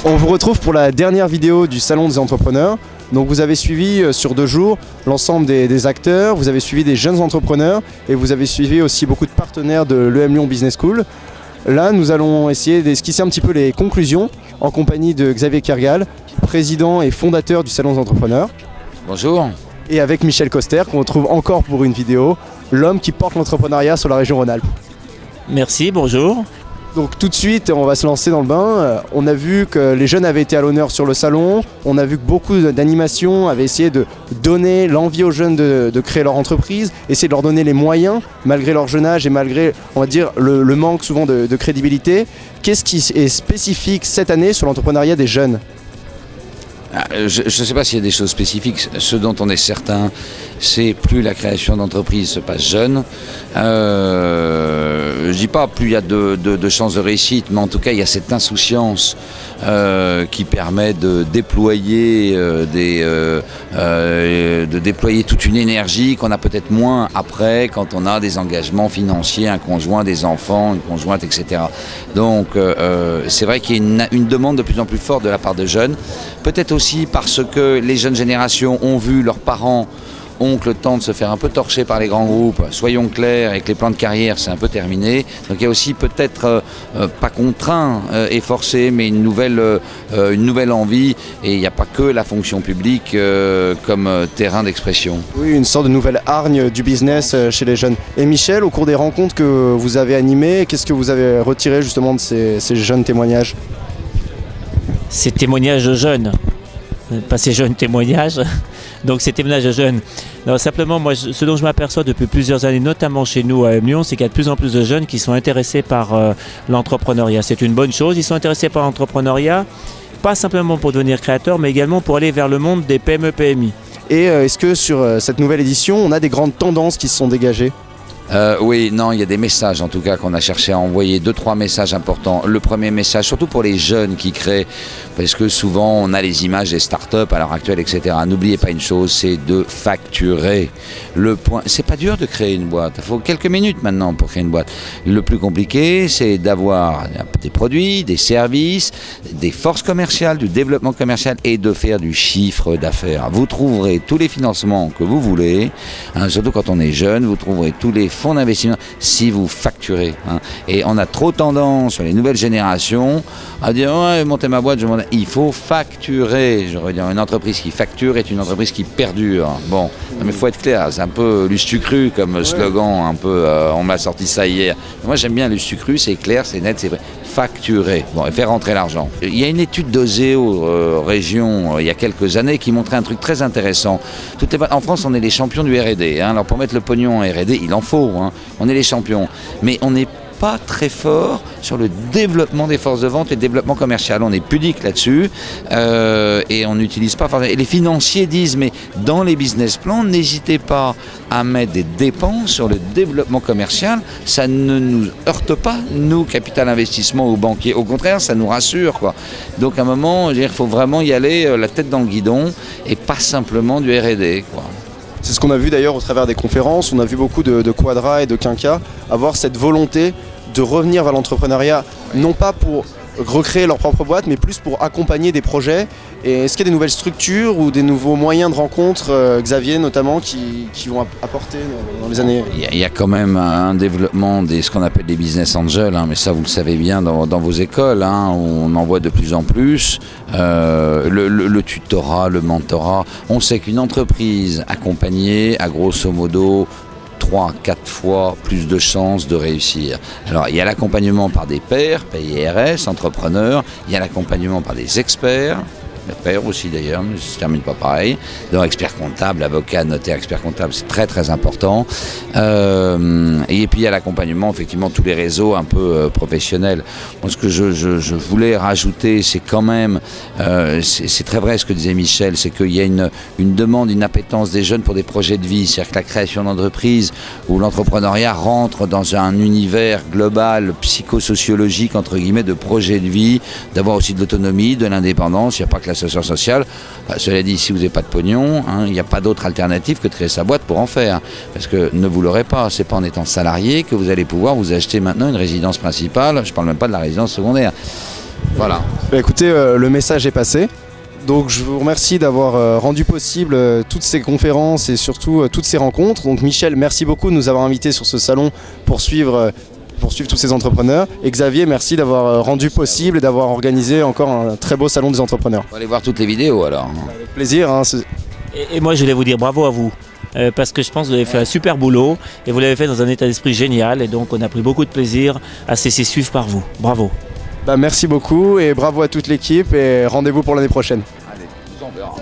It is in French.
On vous retrouve pour la dernière vidéo du Salon des entrepreneurs. Donc vous avez suivi sur 2 jours l'ensemble des acteurs, vous avez suivi des jeunes entrepreneurs et vous avez suivi aussi beaucoup de partenaires de l'EM Lyon Business School. Là, nous allons essayer d'esquisser un petit peu les conclusions en compagnie de Xavier Kergal, président et fondateur du Salon des entrepreneurs. Bonjour. Et avec Michel Coster, qu'on retrouve encore pour une vidéo, l'homme qui porte l'entrepreneuriat sur la région Rhône-Alpes. Merci, bonjour. Donc tout de suite, on va se lancer dans le bain. On a vu que les jeunes avaient été à l'honneur sur le salon. On a vu que beaucoup d'animations avaient essayé de donner l'envie aux jeunes de créer leur entreprise, essayer de leur donner les moyens, malgré leur jeune âge et malgré, on va dire, le manque souvent de crédibilité. Qu'est-ce qui est spécifique cette année sur l'entrepreneuriat des jeunes ? Je ne sais pas s'il y a des choses spécifiques. Ce dont on est certain, c'est plus la création d'entreprise se passe jeune. Je ne dis pas plus il y a de chances de réussite, mais en tout cas il y a cette insouciance qui permet de déployer, toute une énergie qu'on a peut-être moins après quand on a des engagements financiers, un conjoint, des enfants, une conjointe, etc. Donc c'est vrai qu'il y a une demande de plus en plus forte de la part de jeunes. Peut-être aussi parce que les jeunes générations ont vu leurs parents ont le temps de se faire un peu torcher par les grands groupes, soyons clairs, avec les plans de carrière, c'est un peu terminé. Donc il y a aussi peut-être, pas contraint et forcé, mais une nouvelle envie. Et il n'y a pas que la fonction publique comme terrain d'expression. Oui, une sorte de nouvelle hargne du business chez les jeunes. Et Michel, au cours des rencontres que vous avez animées, qu'est-ce que vous avez retiré justement de ces jeunes témoignages ? Ces témoignages de jeunes, pas ces jeunes témoignages, donc ces témoignages de jeunes. Non, simplement, moi, ce dont je m'aperçois depuis plusieurs années, notamment chez nous à Lyon, c'est qu'il y a de plus en plus de jeunes qui sont intéressés par l'entrepreneuriat. C'est une bonne chose, ils sont intéressés par l'entrepreneuriat, pas simplement pour devenir créateurs, mais également pour aller vers le monde des PME-PMI. Et est-ce que sur cette nouvelle édition, on a des grandes tendances qui se sont dégagées ? Oui, non, il y a des messages en tout cas qu'on a cherché à envoyer, 2-3 messages importants. Le premier message, surtout pour les jeunes qui créent, parce que souvent on a les images des startups à l'heure actuelle, etc. N'oubliez pas une chose, c'est de facturer. Le point, c'est pas dur de créer une boîte, il faut quelques minutes maintenant pour créer une boîte. Le plus compliqué, c'est d'avoir des produits, des services, des forces commerciales, du développement commercial et de faire du chiffre d'affaires. Vous trouverez tous les financements que vous voulez, hein, surtout quand on est jeune, vous trouverez tous les fonds d'investissement si vous facturez. Hein. Et on a trop tendance sur les nouvelles générations à dire ouais, montez ma boîte, il faut facturer. Je veux dire, une entreprise qui facture est une entreprise qui perdure. Bon, mais il faut être clair, c'est un peu lustucru comme slogan, un peu, on m'a sorti ça hier. Moi j'aime bien lustucru, c'est clair, c'est net, c'est vrai. Facturer, bon, et faire rentrer l'argent. Il y a une étude d'Oseo Région il y a quelques années qui montrait un truc très intéressant. En France, on est les champions du R&D. Hein. Alors pour mettre le pognon en R&D, il en faut. Hein. On est les champions. Mais on n'est pas très fort sur le développement des forces de vente et le développement commercial. On est pudique là-dessus et on n'utilise pas forcément. Et les financiers disent, mais dans les business plans, n'hésitez pas à mettre des dépenses sur le développement commercial. Ça ne nous heurte pas, nous, capital investissement ou banquiers. Au contraire, ça nous rassure, quoi. Donc à un moment, il faut vraiment y aller la tête dans le guidon et pas simplement du R&D, quoi. C'est ce qu'on a vu d'ailleurs au travers des conférences. On a vu beaucoup de Quadra et de Quinca avoir cette volonté de revenir vers l'entrepreneuriat, non pas pour recréer leur propre boîte, mais plus pour accompagner des projets. Et est-ce qu'il y a des nouvelles structures ou des nouveaux moyens de rencontre, Xavier notamment, qui vont apporter dans les années ? Il y a quand même un développement de ce qu'on appelle des business angels, hein, mais ça vous le savez bien dans vos écoles, hein, où on en voit de plus en plus. Le tutorat, le mentorat. On sait qu'une entreprise accompagnée a grosso modo 3-4 fois plus de chances de réussir. Alors il y a l'accompagnement par des pairs, PIRS, entrepreneurs, il y a l'accompagnement par des experts, les pairs aussi d'ailleurs, mais ça ne se termine pas pareil. Donc expert comptable, avocat, notaire, expert comptable, c'est très très important. Et puis il y a l'accompagnement, effectivement, tous les réseaux un peu professionnels. Moi, ce que je voulais rajouter, c'est quand même, c'est très vrai ce que disait Michel, c'est qu'il y a une demande, une appétence des jeunes pour des projets de vie. C'est-à-dire que la création d'entreprise ou l'entrepreneuriat rentre dans un univers global, psychosociologique, entre guillemets, de projets de vie, d'avoir aussi de l'autonomie, de l'indépendance. Il n'y a pas que l'ascenseur social. Cela dit, si vous n'avez pas de pognon, hein, il n'y a pas d'autre alternative que de créer sa boîte pour en faire. Parce que ne vous l'aurez pas, c'est pas en étant salarié que vous allez pouvoir vous acheter maintenant une résidence principale. Je ne parle même pas de la résidence secondaire. Voilà. Bah, écoutez, le message est passé. Donc je vous remercie d'avoir rendu possible toutes ces conférences et surtout toutes ces rencontres. Donc Michel, merci beaucoup de nous avoir invités sur ce salon pour suivre tous ces entrepreneurs. Et Xavier, merci d'avoir rendu possible et d'avoir organisé encore un très beau salon des entrepreneurs. On va aller voir toutes les vidéos alors. Avec plaisir. Hein, Et moi je voulais vous dire bravo à vous. Parce que je pense que vous avez fait un super boulot et vous l'avez fait dans un état d'esprit génial. Et donc on a pris beaucoup de plaisir à se laisser suivre par vous. Bravo. Bah, merci beaucoup et bravo à toute l'équipe et rendez-vous pour l'année prochaine. Allez, on verra.